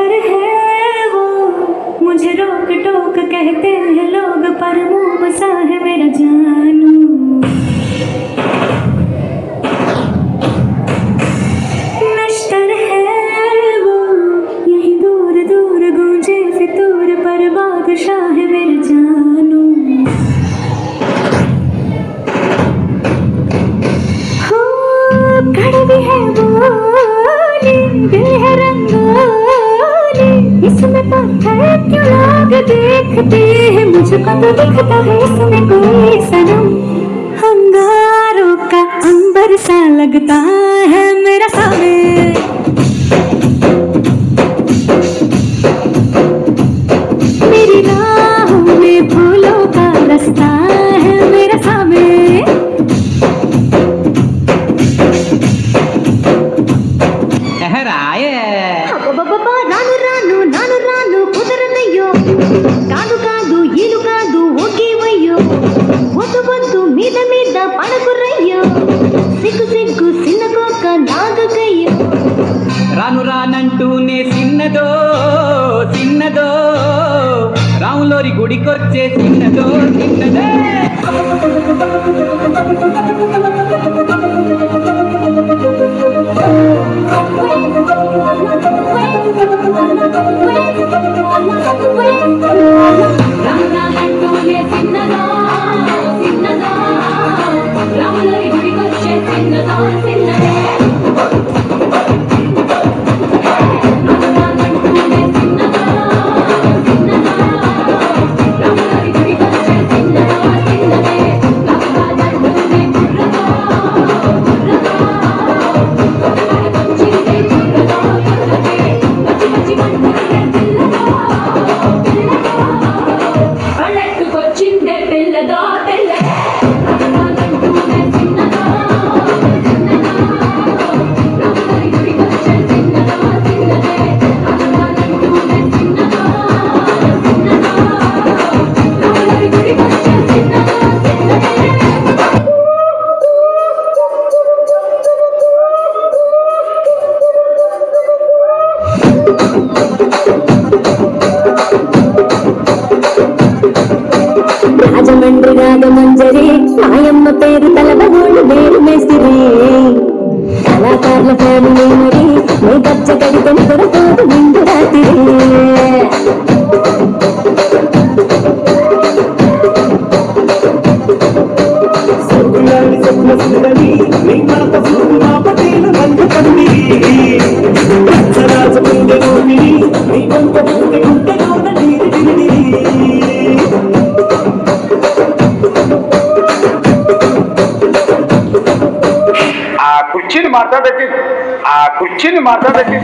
नश्तर है वो, मुझे रोक टोक कहते हैं लोग, पर मुँह बसा है मेरा जानू। नश्तर है वो, यही दूर दूर गूंजे फितूर, पर बादशाह है मेरा जानू। हो कड़वी है बोली, दिल है रंगोली, इसमें पत्थर क्यों लोग देखते हैं, मुझको तो दिखता है इसमें कोई सनम। अंगारों का अंबर सा लगता है मेरा सामने, मेरी राहों में फूलों का रास्ता है मेरा सामने। రాను రాను నాను రాను కుదరదయ్యో, కాదు కాదు ఈలు కాదు ఓకేవయ్యో, వద్దు వద్దు మీద మీద పడకురయ్యో, సిగ్గు సిగ్గు సిన్నగోక నాగకయ్యో. రాను రానంటూనే చిన్నదో చిన్నదో, రాములోరి గుడికొచ్చే చిన్నదో చిన్నదే. రాజమండ్రి రాగమంజరి మాయమ్మ పేరు తలబగోళ్ళు వేరు మేస్తిరి, కళాకారుల ఫ్యామిలీ మరి నీ గచ్చ కడితే నిద్రపోదు నిండు రాత్రి. కుర్చీని మాట్లాడబెట్టి కుర్చీని మాట్లాడబెట్టి